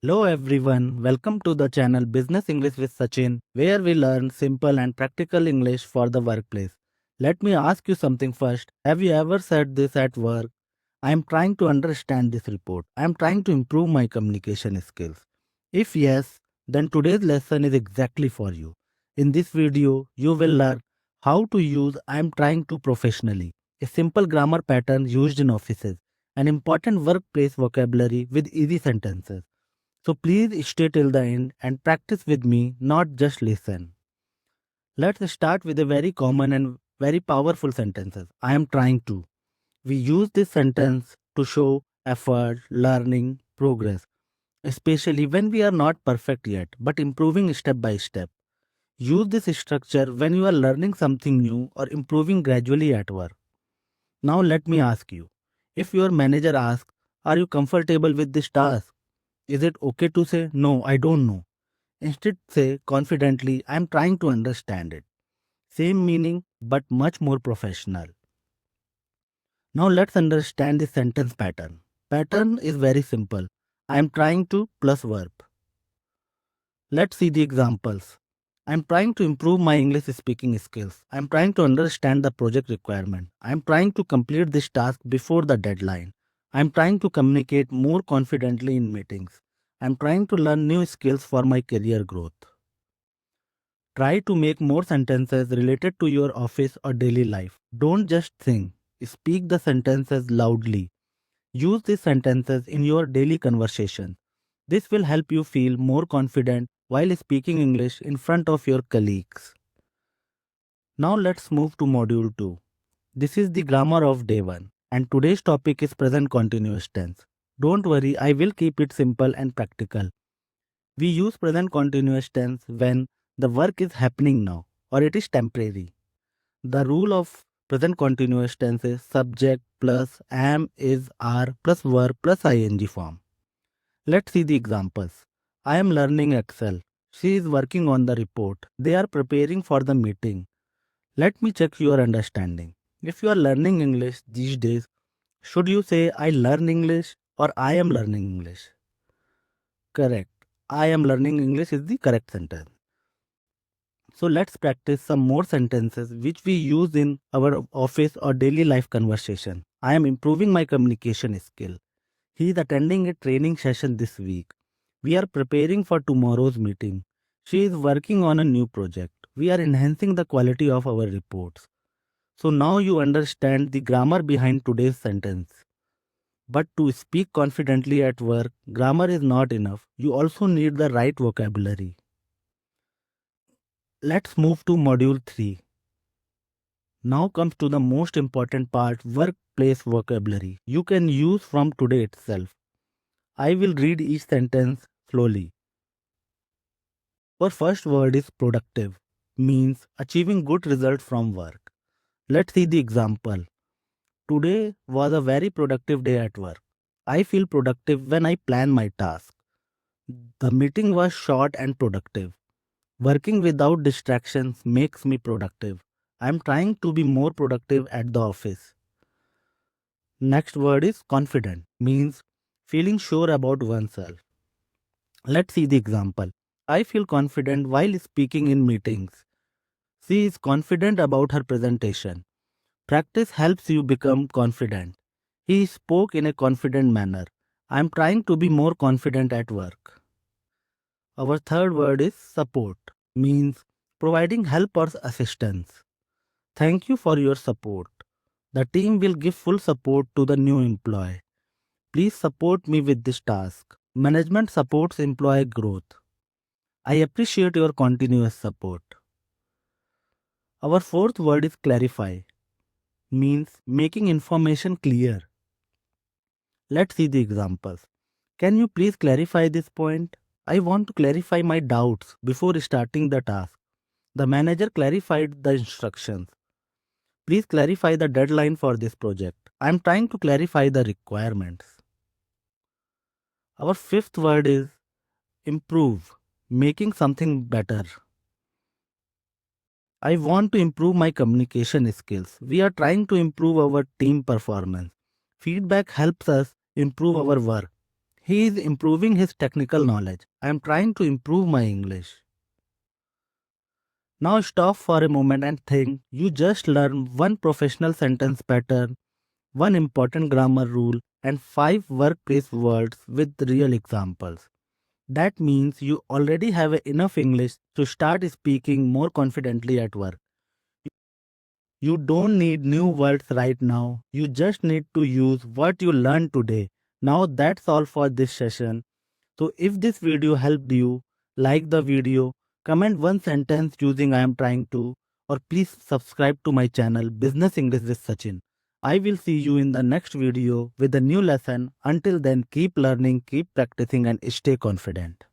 Hello everyone, welcome to the channel Business English with Sachin, where we learn simple and practical English for the workplace. Let me ask you something first. Have you ever said this at work? I am trying to understand this report. I am trying to improve my communication skills. If yes, then today's lesson is exactly for you. In this video, you will learn how to use I am trying to professionally, a simple grammar pattern used in offices, an important workplace vocabulary with easy sentences. So please stay till the end and practice with me, not just listen. Let's start with a very common and very powerful sentences. I am trying to. We use this sentence to show effort, learning, progress, especially when we are not perfect yet, but improving step by step. Use this structure when you are learning something new or improving gradually at work. Now let me ask you, if your manager asks, are you comfortable with this task? Is it okay to say, no, I don't know? Instead, say confidently, I am trying to understand it. Same meaning, but much more professional. Now let's understand the sentence pattern. Pattern is very simple. I am trying to plus verb. Let's see the examples. I am trying to improve my English speaking skills. I am trying to understand the project requirement. I am trying to complete this task before the deadline. I am trying to communicate more confidently in meetings. I am trying to learn new skills for my career growth. Try to make more sentences related to your office or daily life. Don't just think. Speak the sentences loudly. Use these sentences in your daily conversation. This will help you feel more confident while speaking English in front of your colleagues. Now let's move to module 2. This is the grammar of day 1 and today's topic is present continuous tense. Don't worry, I will keep it simple and practical. We use present continuous tense when the work is happening now or it is temporary. The rule of present continuous tense is subject plus am, is, are plus verb plus ing form. Let's see the examples. I am learning Excel. She is working on the report. They are preparing for the meeting. Let me check your understanding. If you are learning English these days, should you say I learn English or I am learning English? Correct. I am learning English is the correct sentence. So let's practice some more sentences which we use in our office or daily life conversation. I am improving my communication skill. He is attending a training session this week. We are preparing for tomorrow's meeting. She is working on a new project. We are enhancing the quality of our reports. So now you understand the grammar behind today's sentence. But to speak confidently at work, grammar is not enough. You also need the right vocabulary. Let's move to module 3. Now comes to the most important part, workplace vocabulary. You can use from today itself. I will read each sentence slowly. Our first word is productive, means achieving good results from work. Let's see the example. Today was a very productive day at work. I feel productive when I plan my task. The meeting was short and productive. Working without distractions makes me productive. I am trying to be more productive at the office. Next word is confident, means feeling sure about oneself. Let's see the example. I feel confident while speaking in meetings. She is confident about her presentation. Practice helps you become confident. He spoke in a confident manner. I am trying to be more confident at work. Our third word is support, means providing help or assistance. Thank you for your support. The team will give full support to the new employee. Please support me with this task. Management supports employee growth. I appreciate your continuous support. Our fourth word is clarify, means making information clear. Let's see the examples. Can you please clarify this point? I want to clarify my doubts before starting the task. The manager clarified the instructions. Please clarify the deadline for this project. I am trying to clarify the requirements. Our fifth word is improve, making something better. I want to improve my communication skills. We are trying to improve our team performance. Feedback helps us improve our work. He is improving his technical knowledge. I am trying to improve my English. Now stop for a moment and think. You just learned one professional sentence pattern, one important grammar rule, and 5 workplace words with real examples. That means you already have enough English to start speaking more confidently at work. You don't need new words right now. You just need to use what you learned today. Now that's all for this session. So if this video helped you, like the video, comment one sentence using I am trying to, or please subscribe to my channel Business English with Sachin. I will see you in the next video with a new lesson. Until then, keep learning, keep practicing and stay confident.